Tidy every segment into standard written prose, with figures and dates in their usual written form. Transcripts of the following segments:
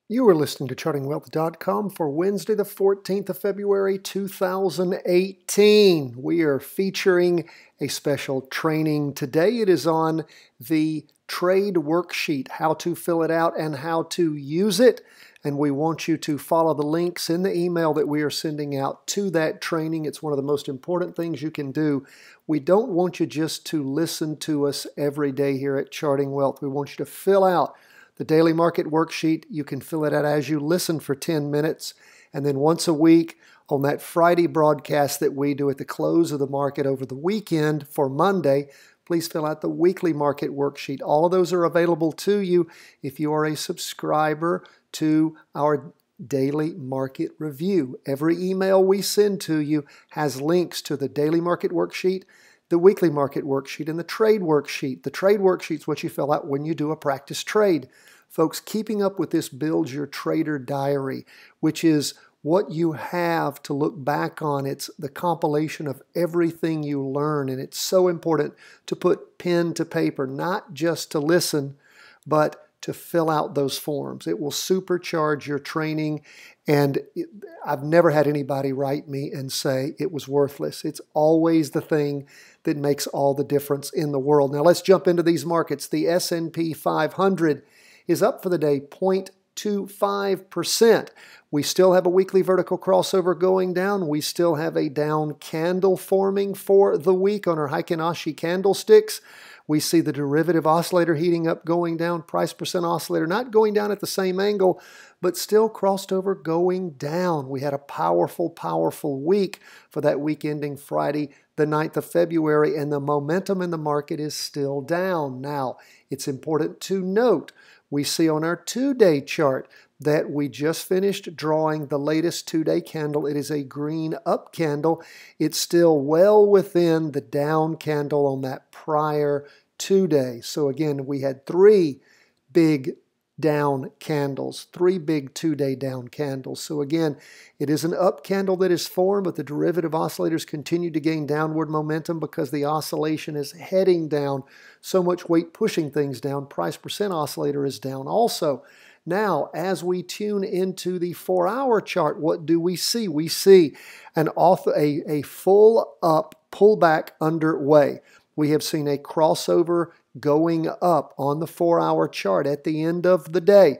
You are listening to chartingwealth.com for Wednesday, the 14th of February, 2018. We are featuring a special training today. It is on the trade worksheet, how to fill it out and how to use it. And we want you to follow the links in the email that we are sending out to that training. It's one of the most important things you can do. We don't want you just to listen to us every day here at Charting Wealth. We want you to fill out the daily market worksheet. You can fill it out as you listen for 10 minutes. And then once a week on that Friday broadcast that we do at the close of the market over the weekend for Monday, please fill out the weekly market worksheet. All of those are available to you if you are a subscriber to our daily market review. Every email we send to you has links to the daily market worksheet, the weekly market worksheet, and the trade worksheet. The trade worksheet is what you fill out when you do a practice trade. Folks, keeping up with this builds your trader diary, which is what you have to look back on. It's the compilation of everything you learn, and it's so important to put pen to paper, not just to listen, but to fill out those forms. It will supercharge your training, and I've never had anybody write me and say it was worthless. It's always the thing that makes all the difference in the world. Now let's jump into these markets. The S&P 500 is up for the day 0.25%. We still have a weekly vertical crossover going down. We still have a down candle forming for the week on our Heikin-Ashi candlesticks. We see the derivative oscillator heating up, going down. Price percent oscillator not going down at the same angle, but still crossed over going down. We had a powerful, powerful week for that week ending Friday, the 9th of February, and the momentum in the market is still down. Now, it's important to note, we see on our 2-day chart that we just finished drawing the latest 2-day candle. It is a green up candle. It's still well within the down candle on that prior 2-day. So again, we had three big down candles, three big 2-day down candles. So again, it is an up candle that is formed, but the derivative oscillators continue to gain downward momentum because the oscillation is heading down. So much weight pushing things down. Price percent oscillator is down also. Now, as we tune into the 4-hour chart, what do we see? We see a full up pullback underway. We have seen a crossover going up on the 4-hour chart at the end of the day.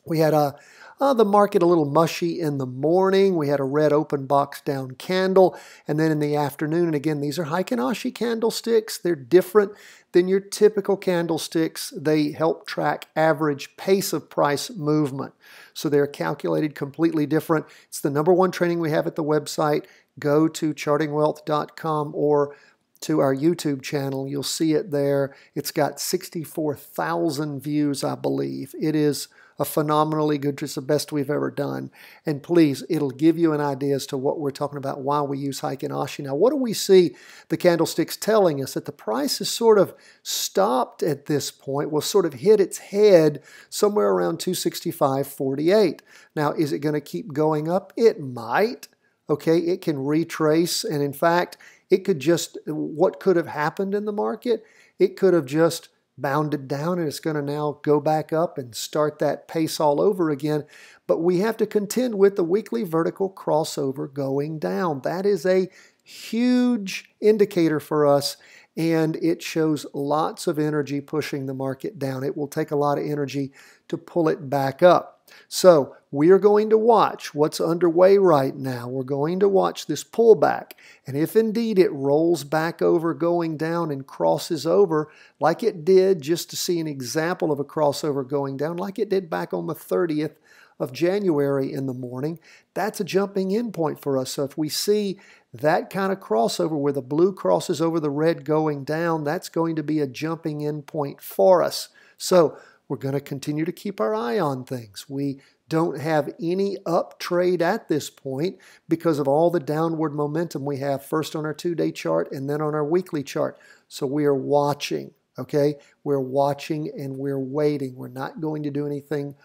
We had the market a little mushy in the morning. We had a red open box down candle. And then in the afternoon, and again, these are Heikin-Ashi candlesticks. They're different than your typical candlesticks. They help track average pace of price movement. So they're calculated completely different. It's the #1 training we have at the website. Go to chartingwealth.com or to our YouTube channel. You'll see it there. It's got 64,000 views, I believe. It is a phenomenally good, it's the best we've ever done. And please, it'll give you an idea as to what we're talking about, why we use Heikin-Ashi. Now, what do we see the candlesticks telling us? That the price is sort of stopped at this point, will sort of hit its head somewhere around 265.48. Now, is it going to keep going up? It might. Okay, it can retrace, and in fact, it could just, what could have happened in the market? It could have just bounded down, and it's going to now go back up and start that pace all over again. But we have to contend with the weekly vertical crossover going down. That is a huge indicator for us, and it shows lots of energy pushing the market down. It will take a lot of energy to pull it back up. So we are going to watch what's underway right now. We're going to watch this pullback. And if indeed it rolls back over going down and crosses over like it did, just to see an example of a crossover going down, like it did back on the 30th of January in the morning, that's a jumping in point for us. So if we see that kind of crossover where the blue crosses over the red going down, that's going to be a jumping in point for us. So we're going to continue to keep our eye on things. We don't have any up trade at this point because of all the downward momentum we have, first on our 2-day chart and then on our weekly chart. So we are watching, okay? We're watching and we're waiting. We're not going to do anything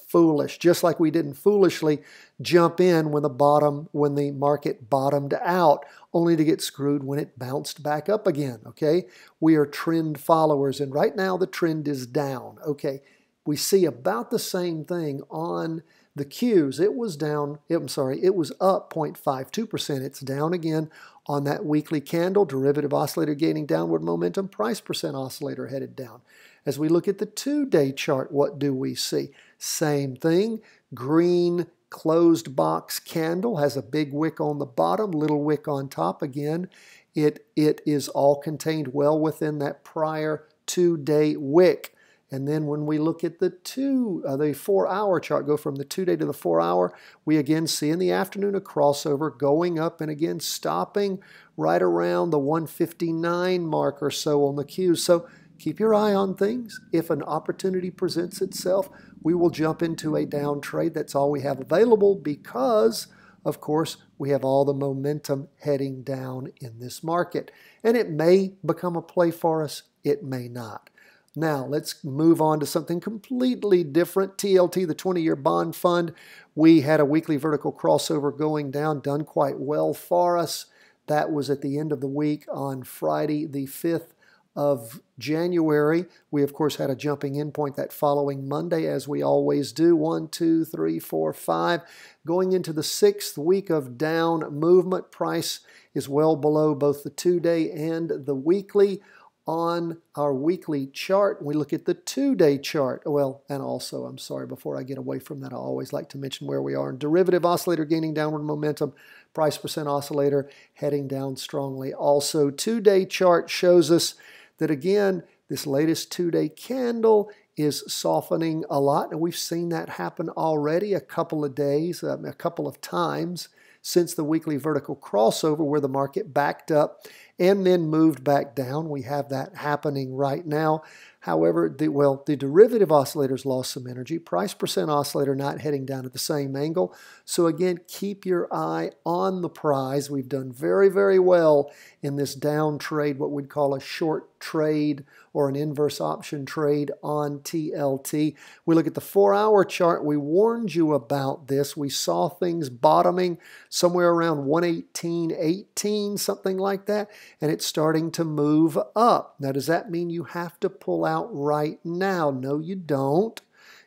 foolish, just like we didn't foolishly jump in when the market bottomed out, only to get screwed when it bounced back up again, okay? We are trend followers, and right now the trend is down, okay? We see about the same thing on the Qs. It was down, it was up 0.52%. It's down again on that weekly candle. Derivative oscillator gaining downward momentum. Price percent oscillator headed down. As we look at the 2-day chart, what do we see? Same thing. Green closed box candle has a big wick on the bottom, little wick on top. Again, it is all contained well within that prior 2-day wick. And then when we look at the 4-hour chart, go from the 2-day to the 4-hour, we again see in the afternoon a crossover going up and again stopping right around the 159 mark or so on the Qs. So keep your eye on things. If an opportunity presents itself, we will jump into a down trade. That's all we have available because, of course, we have all the momentum heading down in this market. And it may become a play for us. It may not. Now, let's move on to something completely different. TLT, the 20-year bond fund. We had a weekly vertical crossover going down, done quite well for us. That was at the end of the week on Friday, the 5th of January. We, of course, had a jumping in point that following Monday, as we always do. 1, 2, 3, 4, 5. Going into the 6th week of down movement. Price is well below both the 2-day and the weekly. On our weekly chart, we look at the 2-day chart. Well, and also, I'm sorry, before I get away from that, I always like to mention where we are. Derivative oscillator gaining downward momentum. Price percent oscillator heading down strongly. Also, 2-day chart shows us that, again, this latest 2-day candle is softening a lot. And we've seen that happen already a couple of days, a couple of times since the weekly vertical crossover where the market backed up and then moved back down. We have that happening right now. However, the derivative oscillators lost some energy. Price percent oscillator not heading down at the same angle. So again, keep your eye on the prize. We've done very, very well in this down trade, what we'd call a short trade or an inverse option trade on TLT. We look at the 4-hour chart. We warned you about this. We saw things bottoming somewhere around 118.18, something like that, and it's starting to move up. Now, does that mean you have to pull out right now? No, you don't.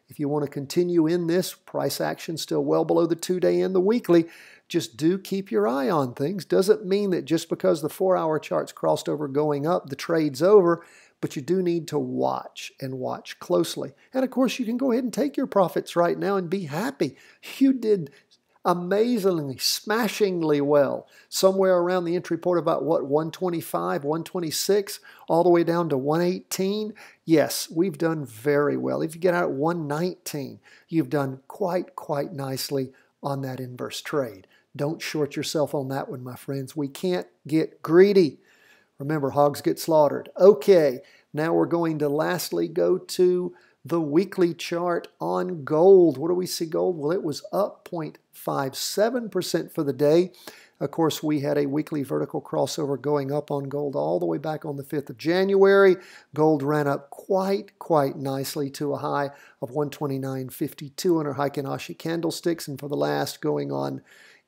If you want to continue in this, price action still well below the 2-day and the weekly. Just do keep your eye on things. Doesn't mean that just because the 4-hour chart's crossed over going up, the trade's over, but you do need to watch and watch closely. And of course, you can go ahead and take your profits right now and be happy. You did amazingly, smashingly well. Somewhere around the entry point about what, 125, 126, all the way down to 118. Yes, we've done very well. If you get out at 119, you've done quite nicely on that inverse trade. Don't short yourself on that one, my friends. We can't get greedy. Remember, hogs get slaughtered. Okay, now we're going to lastly go to the weekly chart on gold. What do we see gold? Well, it was up 0.57% for the day. Of course, we had a weekly vertical crossover going up on gold all the way back on the 5th of January. Gold ran up quite nicely to a high of 129.52 on our Heikin Ashi candlesticks. And for the last, going on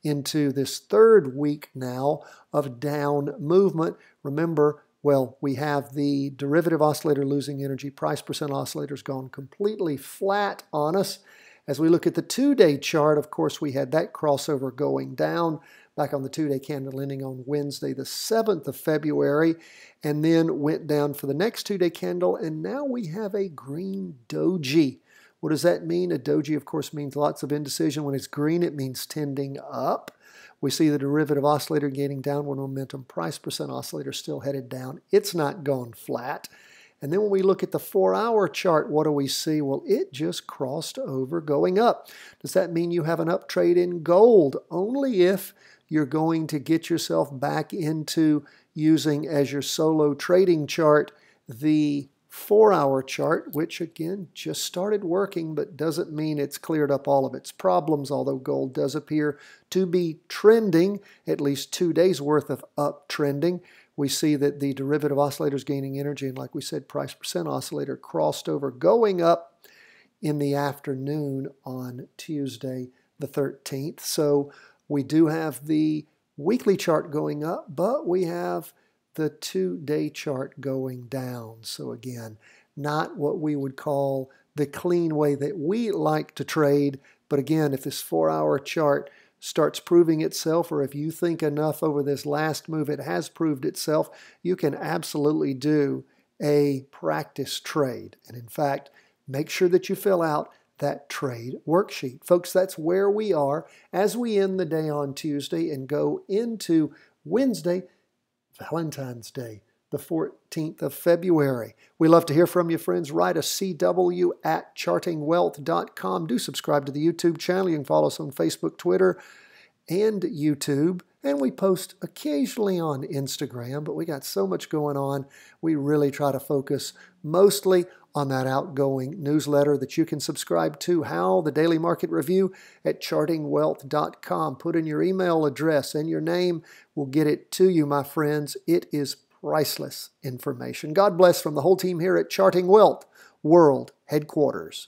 into this 3rd week now of down movement. Remember, well, we have the derivative oscillator losing energy. Price percent oscillator's gone completely flat on us. As we look at the 2-day chart, of course, we had that crossover going down back on the 2-day candle ending on Wednesday, the 7th of February, and then went down for the next 2-day candle, and now we have a green doji. What does that mean? A doji, of course, means lots of indecision. When it's green, it means tending up. We see the derivative oscillator gaining downward momentum. Price percent oscillator still headed down. It's not gone flat. And then when we look at the 4-hour chart, what do we see? Well, it just crossed over going up. Does that mean you have an up trade in gold? Only if you're going to get yourself back into using as your solo trading chart the 4-hour chart, which again just started working, but doesn't mean it's cleared up all of its problems, although gold does appear to be trending, at least 2 days worth of uptrending. We see that the derivative oscillator is gaining energy, and like we said, price percent oscillator crossed over going up in the afternoon on Tuesday the 13th. So we do have the weekly chart going up, but we have the 2-day chart going down. So again, not what we would call the clean way that we like to trade. But again, if this 4-hour chart starts proving itself, or if you think enough over this last move it has proved itself, you can absolutely do a practice trade. And in fact, make sure that you fill out that trade worksheet. Folks, that's where we are as we end the day on Tuesday and go into Wednesday, Valentine's Day, the 14th of February. We love to hear from you, friends. Write us cw@chartingwealth.com. Do subscribe to the YouTube channel. You can follow us on Facebook, Twitter, and YouTube. And we post occasionally on Instagram, but we got so much going on. We really try to focus mostly on that outgoing newsletter that you can subscribe to, How, the Daily Market Review, at chartingwealth.com. Put in your email address and your name. We'll get it to you, my friends. It is priceless information. God bless from the whole team here at Charting Wealth World Headquarters.